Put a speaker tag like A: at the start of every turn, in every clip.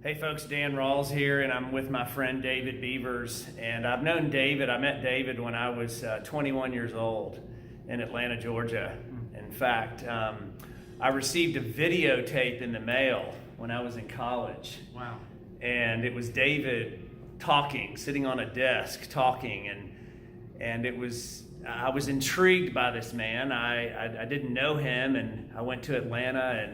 A: Hey folks, Dan Rawls here, and I'm with my friend David Beavers. And I've known David, I met David when I was 21 years old in Atlanta, Georgia. In fact, I received a videotape in the mail when I was in college.
B: Wow.
A: And it was David talking, sitting on a desk talking, and I was intrigued by this man. I didn't know him, and I went to Atlanta,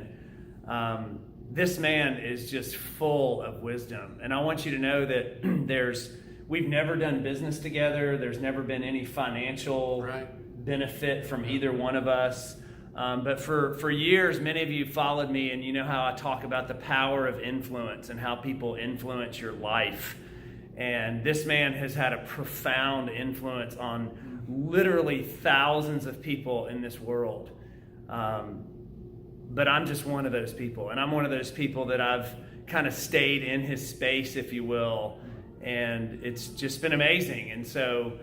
A: and this man is just full of wisdom. And I want you to know that we've never done business together. There's never been any financial benefit from either one of us. But for years, many of you followed me, and you know how I talk about the power of influence and how people influence your life. And this man has had a profound influence on literally thousands of people in this world. But I'm just one of those people, and I'm one of those people that I've kind of stayed in his space, if you will, and it's just been amazing. And so,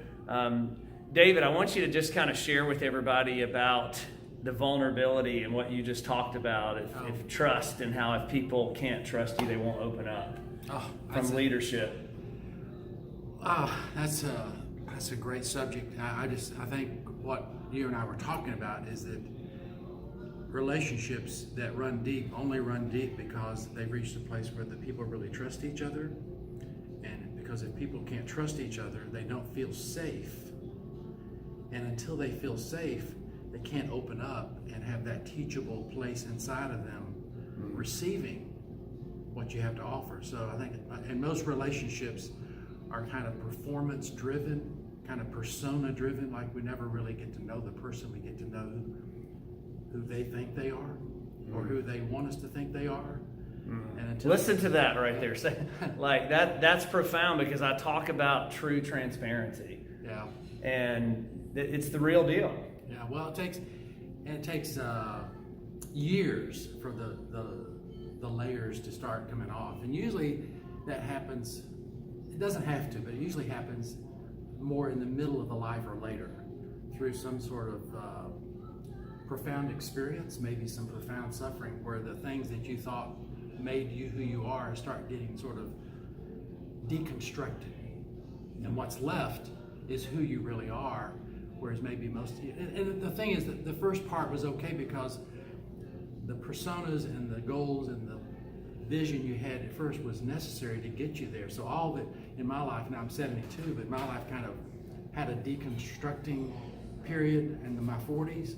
A: David, I want you to just kind of share with everybody about the vulnerability and what you just talked about, if trust, and how if people can't trust you, they won't open up from leadership.
B: That's a great subject. I think what you and I were talking about is that relationships that run deep only run deep because they've reached a place where the people really trust each other. And because if people can't trust each other, they don't feel safe. And until they feel safe, they can't open up and have that teachable place inside of them receiving what you have to offer. So I think, and most relationships are kind of performance driven, kind of persona driven, like we never really get to know the person. We get to know who they think they are, or who they want us to think they are. And
A: listen to that right there. Like that's profound, because I talk about true transparency.
B: Yeah.
A: And it's the real deal.
B: Yeah. Well, it takes years for the layers to start coming off, and usually that happens. It doesn't have to, but it usually happens more in the middle of the life or later, through some sort of profound experience, maybe some profound suffering, where the things that you thought made you who you are start getting sort of deconstructed, and what's left is who you really are. Whereas maybe and the thing is that the first part was okay because the personas and the goals and the vision you had at first was necessary to get you there. So all that in my life, now I'm 72, but my life kind of had a deconstructing period in my 40s.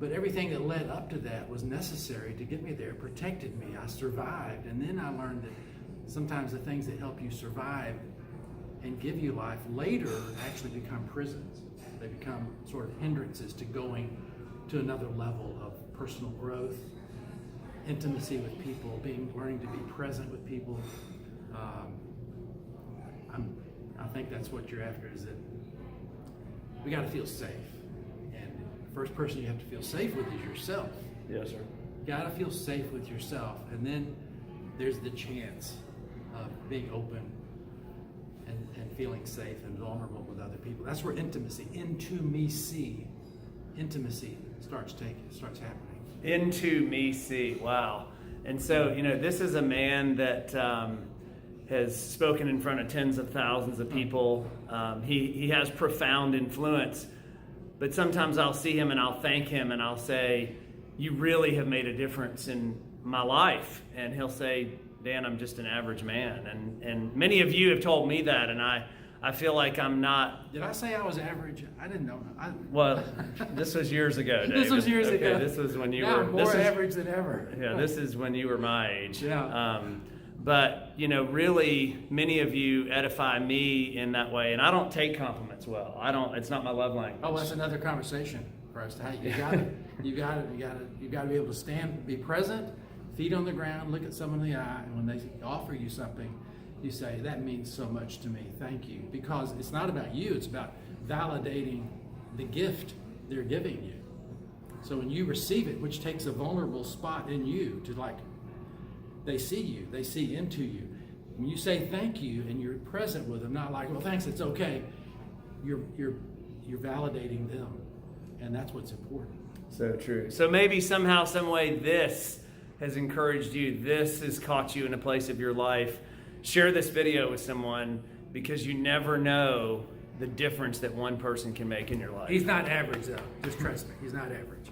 B: But everything that led up to that was necessary to get me there, protected me. I survived. And then I learned that sometimes the things that help you survive and give you life later actually become prisons. They become sort of hindrances to going to another level of personal growth, intimacy with people, learning to be present with people. I think that's what you're after, is that we got to feel safe. First person you have to feel safe with is yourself.
A: Yes, sir.
B: You gotta feel safe with yourself, and then there's the chance of being open and feeling safe and vulnerable with other people. That's where intimacy starts happening.
A: Intimacy, wow. And so, this is a man that has spoken in front of tens of thousands of people. He has profound influence. But sometimes I'll see him and I'll thank him and I'll say, "You really have made a difference in my life." And he'll say, "Dan, I'm just an average man." And many of you have told me that, and I feel like I'm not.
B: Did I say I was average? I didn't know.
A: Well, this was years ago, David.
B: This was years ago.
A: This was when you
B: now
A: were
B: I'm more average than ever.
A: Yeah, this is when you were my age.
B: Yeah.
A: But, really, many of you edify me in that way. And I don't take compliments well. It's not my love language.
B: Oh, that's another conversation for us to have. You got to be able to stand, be present, feet on the ground, look at someone in the eye, and when they offer you something, you say, "That means so much to me. Thank you." Because it's not about you, it's about validating the gift they're giving you. So when you receive it, which takes a vulnerable spot in you to they see you, they see into you. When you say thank you and you're present with them, not like, "Well, thanks, it's okay," you're validating them, and that's what's important.
A: So true. So maybe somehow, some way, this has encouraged you, this has caught you in a place of your life, share this video with someone, because you never know the difference that one person can make in your life.
B: He's not average, though. Just trust me. He's not average.